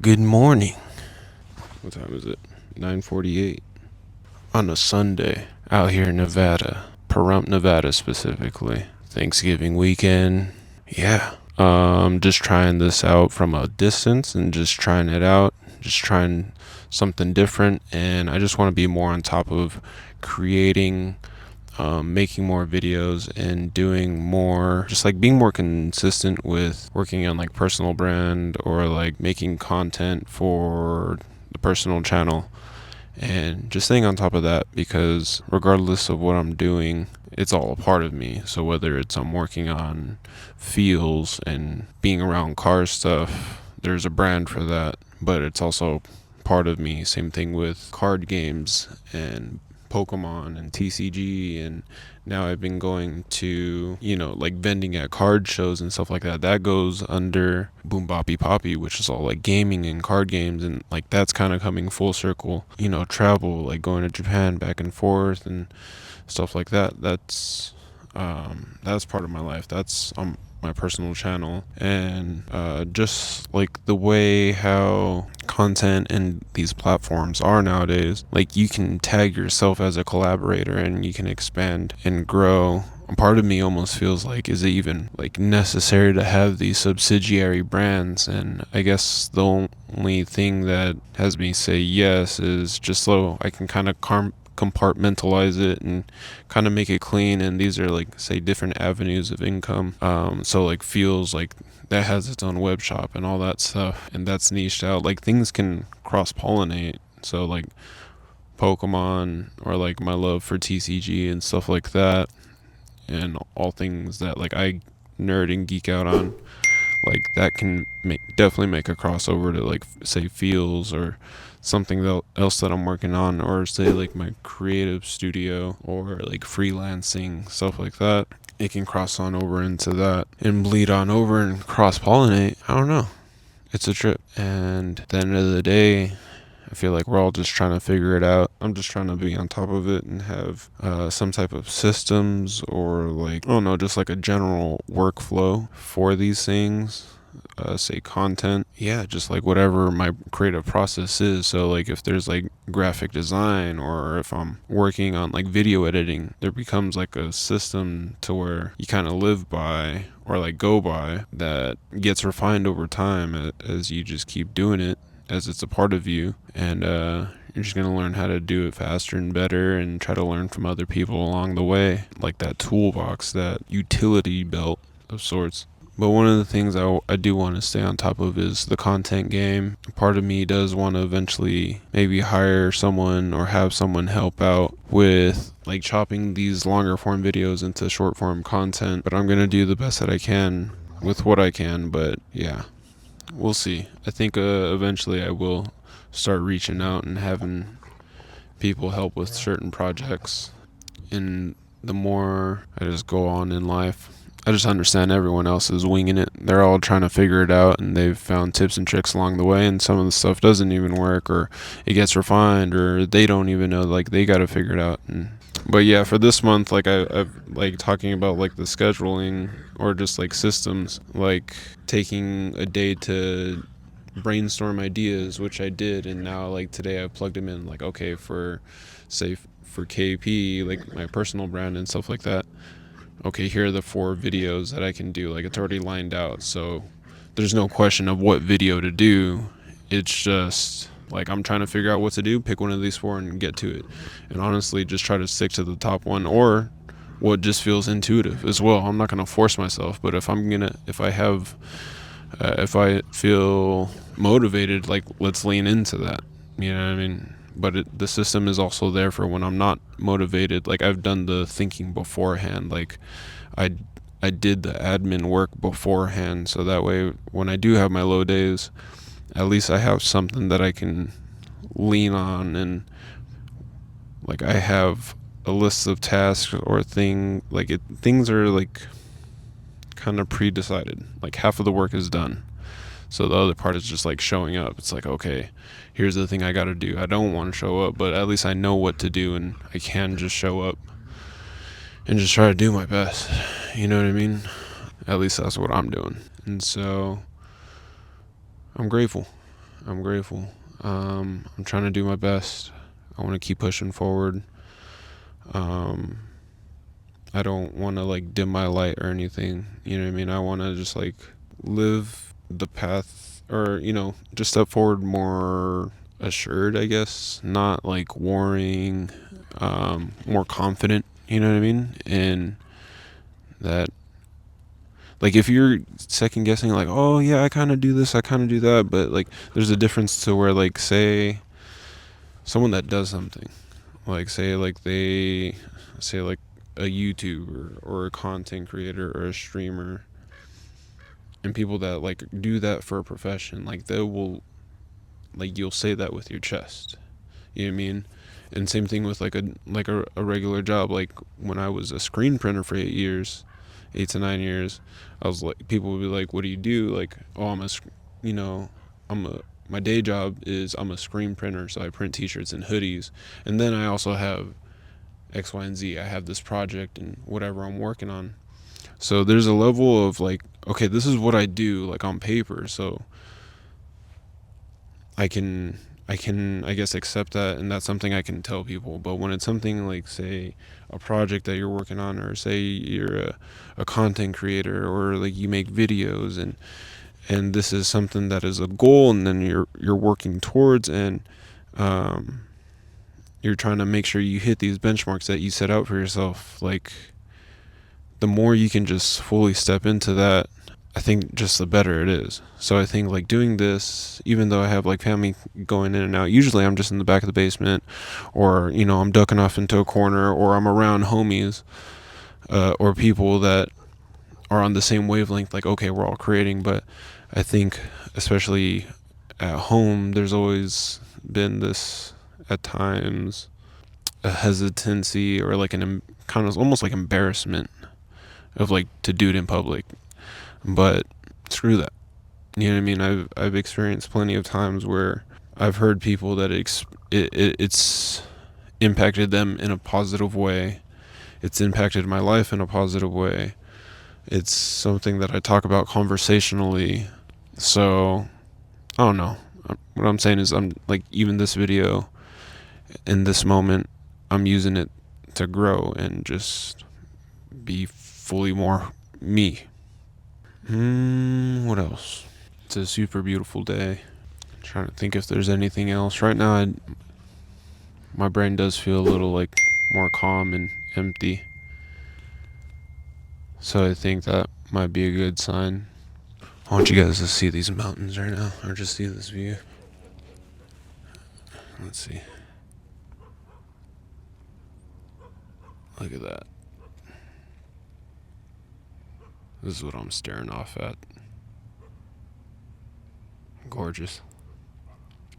Good morning. What time is it? 9:48 on a Sunday out here in Nevada, Pahrump, Nevada specifically. Thanksgiving weekend. Yeah. Just trying this out from a distance and just trying it out, just trying something different, and I just want to be more on top of creating, making more videos and doing more, just like being more consistent with working on like personal brand or like making content for the personal channel and just staying on top of that, because regardless of what I'm doing, it's all a part of me. So whether it's I'm working on feels and being around car stuff, there's a brand for that, but it's also part of me. Same thing with card games and Pokemon and TCG, and now I've been going to, like vending at card shows and stuff like that. That goes under Boom Boppy Poppy, which is all like gaming and card games, and like that's kind of coming full circle. Travel, like going to Japan back and forth and stuff like that. That's part of my life. That's my personal channel, and just like the way how content and these platforms are nowadays, like you can tag yourself as a collaborator and you can expand and grow. Part of me almost feels like, is it even like necessary to have these subsidiary brands? And I guess the only thing that has me say yes is just so I can kind of compartmentalize it and kind of make it clean. And these are like, say, different avenues of income. So like feels like that has its own web shop and all that stuff, and that's niched out. Like things can cross pollinate. So like Pokemon, or like my love for TCG and stuff like that, and all things that like I nerd and geek out on, like that can definitely make a crossover to like, say, feels or something else that I'm working on, or say like my creative studio or like freelancing, stuff like that. It can cross on over into that and bleed on over and cross pollinate. I don't know. It's a trip. And at the end of the day, I feel like we're all just trying to figure it out. I'm just trying to be on top of it and have some type of systems, or like, I don't know, just like a general workflow for these things. Say content. Yeah, just like whatever my creative process is. So like if there's like graphic design, or if I'm working on like video editing, there becomes like a system to where you kind of live by, or like go by, that gets refined over time as you just keep doing it, as it's a part of you. And you're just going to learn how to do it faster and better, and try to learn from other people along the way, like that toolbox, that utility belt of sorts. But one of the things I do want to stay on top of is the content game. Part of me does want to eventually maybe hire someone or have someone help out with like chopping these longer form videos into short form content. But I'm going to do the best that I can with what I can. But yeah, we'll see. I think eventually I will start reaching out and having people help with certain projects. And the more I just go on in life, I just understand everyone else is winging it. They're all trying to figure it out, and they've found tips and tricks along the way, and some of the stuff doesn't even work, or it gets refined, or they don't even know, like they got to figure it out. But yeah, for this month, like I've like talking about like the scheduling, or just like systems, like taking a day to brainstorm ideas, which I did, and now like today I plugged them in, like, okay, for say for KP, like my personal brand and stuff like that, okay, here are the 4 videos that I can do. Like it's already lined out, so there's no question of what video to do. It's just like I'm trying to figure out what to do, pick one of these 4 and get to it. And honestly, just try to stick to the top one, or what just feels intuitive as well. I'm not going to force myself, but if I feel motivated, like let's lean into that. You know what I mean? But the system is also there for when I'm not motivated. Like I've done the thinking beforehand. Like I I did the admin work beforehand, so that way when I do have my low days, at least I have something that I can lean on, and like I have a list of tasks or things are like kind of pre-decided. Like half of the work is done. So the other part is just like showing up. It's like, okay, here's the thing I got to do. I don't want to show up, but at least I know what to do, and I can just show up and just try to do my best. You know what I mean? At least that's what I'm doing. And so I'm grateful. I'm grateful. I'm trying to do my best. I want to keep pushing forward. Um, I don't want to like dim my light or anything. You know what I mean? I want to just like live the path, or just step forward more assured, I guess, not like worrying, more confident. You know what I mean? And that, like, if you're second guessing, like, oh yeah, I kind of do this, I kind of do that, but like, there's a difference to where, like, say someone that does something, like, say like a YouTuber or a content creator or a streamer, and people that like do that for a profession, like they will, like, you'll say that with your chest. You know what I mean? And same thing with like a regular job. Like when I was a screen printer for 8 years, 8 to 9 years, I was like, people would be like, "What do you do?" Like, "Oh, you know, I'm a my day job is I'm a screen printer, so I print T-shirts and hoodies, and then I also have X, Y, and Z. I have this project and whatever I'm working on." So there's a level of like, okay, this is what I do, like on paper, so I can I guess accept that, and that's something I can tell people. But when it's something like, say, a project that you're working on, or say you're a content creator, or like you make videos, and this is something that is a goal, and then you're working towards, and um, you're trying to make sure you hit these benchmarks that you set out for yourself, like, the more you can just fully step into that, I think just the better it is. So I think like doing this, even though I have like family going in and out, usually I'm just in the back of the basement, or I'm ducking off into a corner, or I'm around homies, or people that are on the same wavelength. Like, okay, we're all creating, but I think especially at home, there's always been this, at times, a hesitancy, or like kind of almost like embarrassment of like to do it in public. But screw that. You know what I mean? I've experienced plenty of times where I've heard people that it's impacted them in a positive way. It's impacted my life in a positive way. It's something that I talk about conversationally. So I don't know. What I'm saying is, I'm like, even this video in this moment, I'm using it to grow and just be fully more me. What else? It's a super beautiful day. I'm trying to think if there's anything else. Right now, my brain does feel a little like more calm and empty. So I think that might be a good sign. I want you guys to see these mountains right now, or just see this view. Let's see. Look at that. This is what I'm staring off at. Gorgeous.